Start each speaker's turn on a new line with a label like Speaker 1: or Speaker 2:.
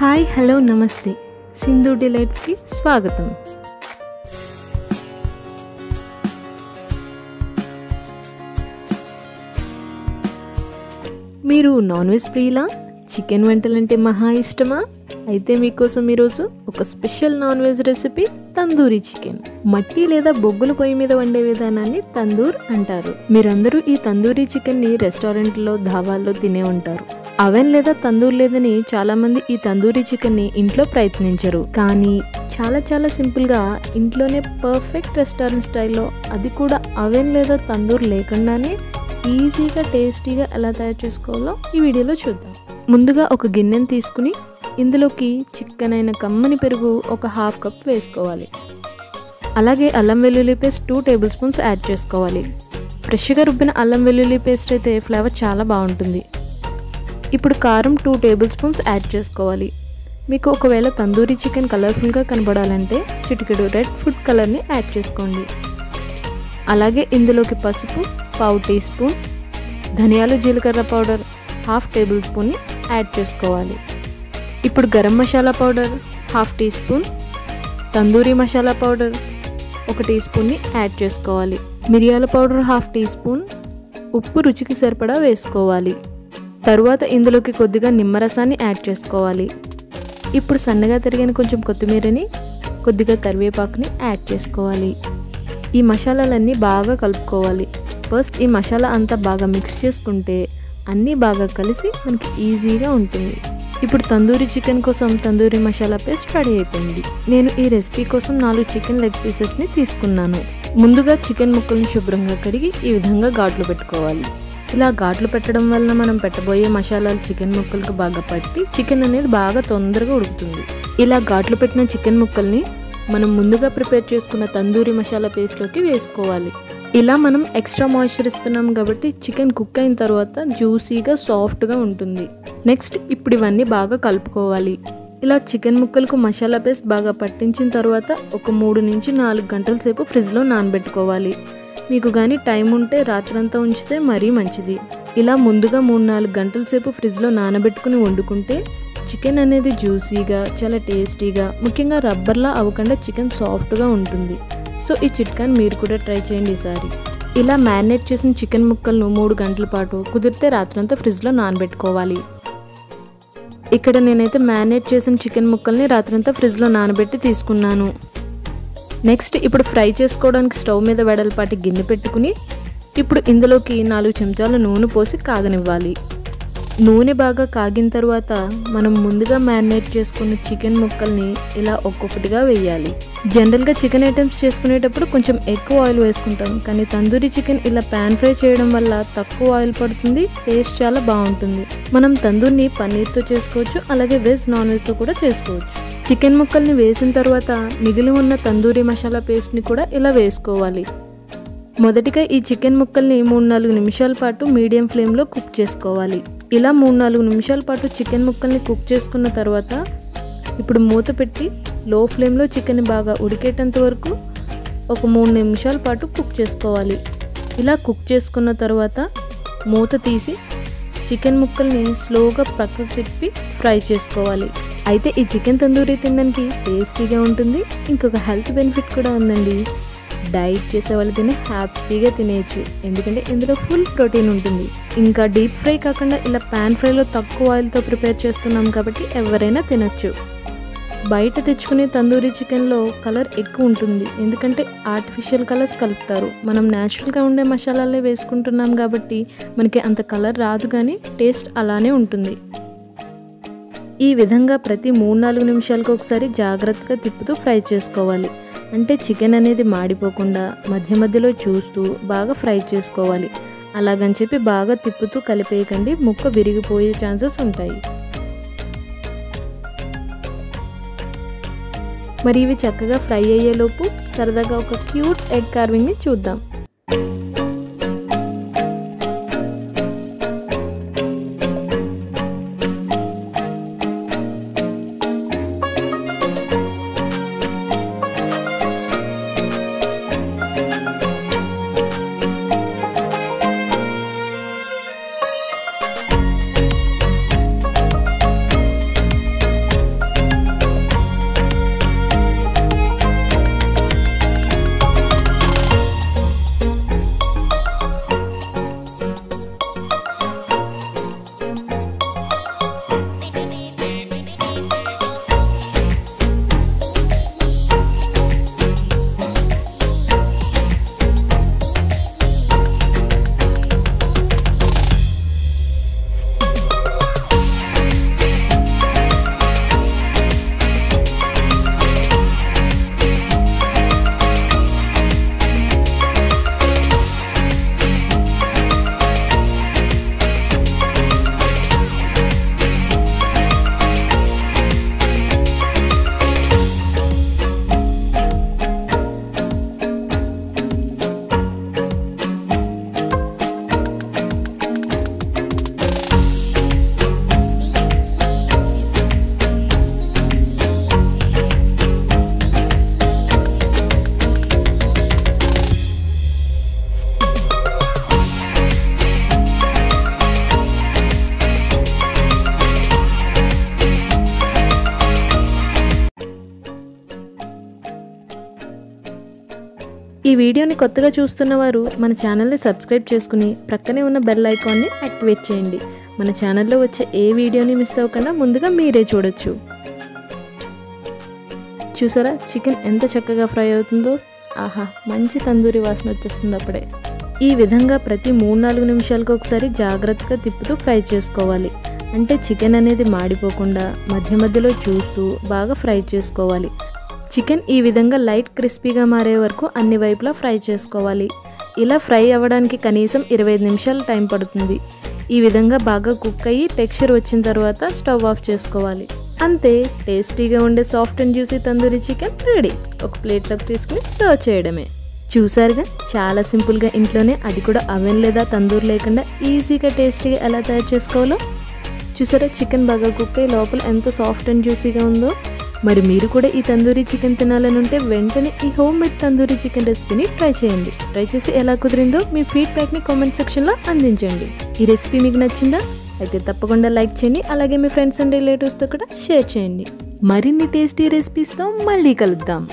Speaker 1: Hi hello నమస్తే సింధు డిలైట్స్కి స్వాగతం. మీరు నాన్ వెజ్ ప్రియులా? చికెన్ వంటలంటే మహా ఇష్టమా? అయితే మీకోసం ఈరోజు ఒక special non veg recipe tandoori chicken. మట్టి లేదా బొగ్గుల పొయ్యి మీద వండే విధానాన్ని తందూర్ అంటారు. మీరందరూ ఈ తందూరీ చికెన్ ని రెస్టారెంట్లో ధాబాల్లో తినే ఉంటారు. అవెన్ లేదా తందూర్ లేదని చాలా మంది ఈ తందూరీ చికెన్ ని ఇంట్లో ప్రయత్నించరు. కానీ చాలా సింపుల్ గా ఇంట్లోనే పర్ఫెక్ట్ రెస్టారెంట్ స్టైల్లో, అది కూడా అవెన్ లేదా తందూర్ లేకుండానే ఈజీగా టేస్టీగా ఎలా తయారు చేసుకోవాలో ఈ వీడియోలో చూద్దాం. ముందుగా ఒక గిన్నెని తీసుకుని ఇందులోకి చిక్కనైన కమ్మని పెరుగు ఒక హాఫ్ కప్ వేసుకోవాలి. అలాగే అల్లం వెల్లుల్లి పేస్ట్ 2 టేబుల్ స్పూన్స్ యాడ్ చేసుకోవాలి. ఫ్రెష్గా రుబ్బిన అల్లం వెల్లుల్లి పేస్ట్ అయితే ఫ్లేవర్ చాలా బాగుంటుంది. ఇప్పుడు కారం 2 టేబుల్ స్పూన్స్ యాడ్ చేసుకోవాలి. మీకు ఒకవేళ తందూరీ చికెన్ కలర్ఫుల్గా కనబడాలంటే చిటికెడు రెడ్ ఫుడ్ కలర్ని యాడ్ చేసుకోండి. అలాగే ఇందులోకి పసుపు 1/2 టీ స్పూన్, ధనియాలు జీలకర్ర పౌడర్ 1/2 టేబుల్ స్పూన్ని యాడ్ చేసుకోవాలి. ఇప్పుడు garam masala powder 1/2 teaspoon, tandoori masala powder 1 టీ స్పూన్ని యాడ్ చేసుకోవాలి. మిరియాల పౌడర్ 1/2 టీ స్పూన్, ఉప్పు రుచికి సరిపడా వేసుకోవాలి. తరువాత ఇందులోకి కొద్దిగా నిమ్మరసాన్ని యాడ్ చేసుకోవాలి. ఇప్పుడు సన్నగా తరిగిన కొంచెం కొత్తిమీరని, కొద్దిగా కరివేపాకుని యాడ్ చేసుకోవాలి. ఈ మసాలాలన్నీ బాగా కలుపుకోవాలి. ఫస్ట్ ఈ మసాలా అంతా బాగా మిక్స్ చేసుకుంటే అన్నీ బాగా కలిసి మనకి ఈజీగా ఉంటుంది. ఇప్పుడు తందూరీ చికెన్ కోసం తందూరీ మసాలా పేస్ట్ రెడీ అయిపోయింది. నేను ఈ రెసిపీ కోసం 4 చికెన్ లెగ్ పీసెస్ని తీసుకున్నాను. ముందుగా చికెన్ ముక్కల్ని శుభ్రంగా కడిగి ఈ విధంగా ఘాట్లు పెట్టుకోవాలి. ఇలా ఘాట్లు పెట్టడం వలన మనం పెట్టబోయే మసాలాలు చికెన్ ముక్కలకు బాగా పట్టి చికెన్ అనేది బాగా తొందరగా ఉడుకుతుంది. ఇలా ఘాట్లు పెట్టిన చికెన్ ముక్కల్ని మనం ముందుగా ప్రిపేర్ చేసుకున్న తందూరీ మసాలా పేస్ట్లోకి వేసుకోవాలి. ఇలా మనం ఎక్స్ట్రా మాయిశ్చర్ ఇస్తున్నాం కాబట్టి చికెన్ కుక్ అయిన తర్వాత జ్యూసీగా సాఫ్ట్గా ఉంటుంది. నెక్స్ట్ ఇప్పుడు ఇవన్నీ బాగా కలుపుకోవాలి. ఇలా చికెన్ ముక్కలకు మసాలా పేస్ట్ బాగా పట్టించిన తర్వాత ఒక 3 నుంచి 4 గంటల సేపు ఫ్రిడ్జ్లో నానబెట్టుకోవాలి. మీకు కానీ టైం ఉంటే రాత్రంతా ఉంచితే మరీ మంచిది. ఇలా ముందుగా 3-4 గంటల సేపు ఫ్రిడ్జ్లో నానబెట్టుకుని వండుకుంటే చికెన్ అనేది జ్యూసీగా, చాలా టేస్టీగా, ముఖ్యంగా రబ్బర్లా అవ్వకుండా చికెన్ సాఫ్ట్గా ఉంటుంది. సో ఈ చిట్కాని మీరు కూడా ట్రై చేయండి ఈసారి. ఇలా మ్యారినేట్ చేసిన చికెన్ ముక్కలను 3 గంటల పాటు, కుదిరితే రాత్రంతా ఫ్రిడ్జ్లో నానబెట్టుకోవాలి. ఇక్కడ నేనైతే మ్యారినేట్ చేసిన చికెన్ ముక్కల్ని రాత్రంతా ఫ్రిడ్జ్లో నానబెట్టి తీసుకున్నాను. నెక్స్ట్ ఇప్పుడు ఫ్రై చేసుకోవడానికి స్టవ్ మీద వెడల్పాటి గిన్నె పెట్టుకుని ఇప్పుడు ఇందులోకి 4 చెంచాల నూనె పోసి కాగనివ్వాలి. నూనె బాగా కాగిన తర్వాత మనం ముందుగా మ్యారినేట్ చేసుకున్న చికెన్ ముక్కల్ని ఇలా ఒక్కొక్కటిగా వేయాలి. జనరల్గా చికెన్ ఐటమ్స్ చేసుకునేటప్పుడు కొంచెం ఎక్కువ ఆయిల్ వేసుకుంటాం, కానీ తందూరీ చికెన్ ఇలా ప్యాన్ ఫ్రై చేయడం వల్ల తక్కువ ఆయిల్ పడుతుంది, టేస్ట్ చాలా బాగుంటుంది. మనం తందూరిని పన్నీర్తో చేసుకోవచ్చు, అలాగే వెజ్ నాన్ వెజ్తో కూడా చేసుకోవచ్చు. చికెన్ ముక్కల్ని వేసిన తర్వాత మిగిలి ఉన్న తందూరీ మసాలా పేస్ట్ని కూడా ఇలా వేసుకోవాలి. మొదటిగా ఈ చికెన్ ముక్కల్ని 3-4 నిమిషాల పాటు మీడియం ఫ్లేమ్లో కుక్ చేసుకోవాలి. ఇలా 3-4 నిమిషాల పాటు చికెన్ ముక్కల్ని కుక్ చేసుకున్న తర్వాత ఇప్పుడు మూత పెట్టి లో ఫ్లేమ్లో చికెన్ బాగా ఉడికేటంత వరకు ఒక 3 నిమిషాల పాటు కుక్ చేసుకోవాలి. ఇలా కుక్ చేసుకున్న తర్వాత మూత తీసి చికెన్ ముక్కల్ని స్లోగా పక్కకు తిప్పి ఫ్రై చేసుకోవాలి. అయితే ఈ చికెన్ తందూరీ తినడానికి టేస్టీగా ఉంటుంది. ఇంకొక హెల్త్ బెనిఫిట్ కూడా ఉందండి. డైట్ చేసే వాళ్ళు తినే హ్యాపీగా తినేయచ్చు, ఎందుకంటే ఇందులో ఫుల్ ప్రోటీన్ ఉంటుంది. ఇంకా డీప్ ఫ్రై కాకుండా ఇలా ప్యాన్ ఫ్రైలో తక్కువ ఆయిల్తో ప్రిపేర్ చేస్తున్నాం కాబట్టి ఎవరైనా తినచ్చు. బయట తెచ్చుకునే తందూరీ చికెన్లో కలర్ ఎక్కువ ఉంటుంది, ఎందుకంటే ఆర్టిఫిషియల్ కలర్స్ కలుపుతారు. మనం న్యాచురల్గా ఉండే మసాలాలే వేసుకుంటున్నాం కాబట్టి మనకి అంత కలర్ రాదు, కానీ టేస్ట్ అలానే ఉంటుంది. ఈ విధంగా ప్రతి 3-4 నిమిషాలకు ఒకసారి జాగ్రత్తగా తిప్పుతూ ఫ్రై చేసుకోవాలి. అంటే చికెన్ అనేది మాడిపోకుండా మధ్య మధ్యలో చూస్తూ బాగా ఫ్రై చేసుకోవాలి. అలాగని చెప్పి బాగా తిప్పుతూ కలిపేయకండి, ముక్క విరిగిపోయే ఛాన్సెస్ ఉంటాయి. మరి ఇవి చక్కగా ఫ్రై అయ్యేలోపు సరదాగా ఒక క్యూట్ ఎగ్ కార్వింగ్ని చూద్దాం. ఈ వీడియోని కొత్తగా చూస్తున్నవారు మన ఛానల్ని సబ్స్క్రైబ్ చేసుకుని ప్రక్కనే ఉన్న బెల్ ఐకాన్ని యాక్టివేట్ చేయండి. మన ఛానల్లో వచ్చే ఏ వీడియోని మిస్ అవ్వకుండా ముందుగా మీరే చూడొచ్చు. చూసారా చికెన్ ఎంత చక్కగా ఫ్రై అవుతుందో. ఆహా, మంచి తందూరి వాసన వచ్చేస్తుంది అప్పుడే. ఈ విధంగా ప్రతి 3-4 నిమిషాలకు ఒకసారి జాగ్రత్తగా తిప్పుతూ ఫ్రై చేసుకోవాలి. అంటే చికెన్ అనేది మాడిపోకుండా మధ్య మధ్యలో చూస్తూ బాగా ఫ్రై చేసుకోవాలి. చికెన్ ఈ విధంగా లైట్ క్రిస్పీగా మారే వరకు అన్ని వైపులా ఫ్రై చేసుకోవాలి. ఇలా ఫ్రై అవ్వడానికి కనీసం 25 నిమిషాలు టైం పడుతుంది. ఈ విధంగా బాగా కుక్ అయ్యి టెక్స్చర్ వచ్చిన తర్వాత స్టవ్ ఆఫ్ చేసుకోవాలి. అంతే, టేస్టీగా ఉండే soft and juicy tandoori chicken ready. ఒక ప్లేట్లోకి తీసుకుని సర్వ్ చేయడమే. చూసారుగా, చాలా సింపుల్గా ఇంట్లోనే, అది కూడా అవెన్ లేదా తందూరి లేకుండా ఈజీగా టేస్టీగా ఎలా తయారు చేసుకోవాలో. చూసారా, చికెన్ బాగా కుక్ అయ్యి లోపల ఎంత సాఫ్ట్ అండ్ జ్యూసీగా ఉందో. మరి మీరు కూడా ఈ తందూరి చికెన్ తినాలని ఉంటే వెంటనే ఈ హోమ్ మేడ్ తందూరి చికెన్ రెసిపీని ట్రై చేయండి. ట్రై చేసి ఎలా కుదిరిందో మీ ఫీడ్బ్యాక్ని కామెంట్ సెక్షన్లో అందించండి. ఈ రెసిపీ మీకు నచ్చిందా? అయితే తప్పకుండా లైక్ చేయండి. అలాగే మీ ఫ్రెండ్స్ అండ్ రిలేటివ్స్తో కూడా షేర్ చేయండి. మరిన్ని టేస్టీ రెసిపీస్తో మళ్ళీ కలుద్దాం.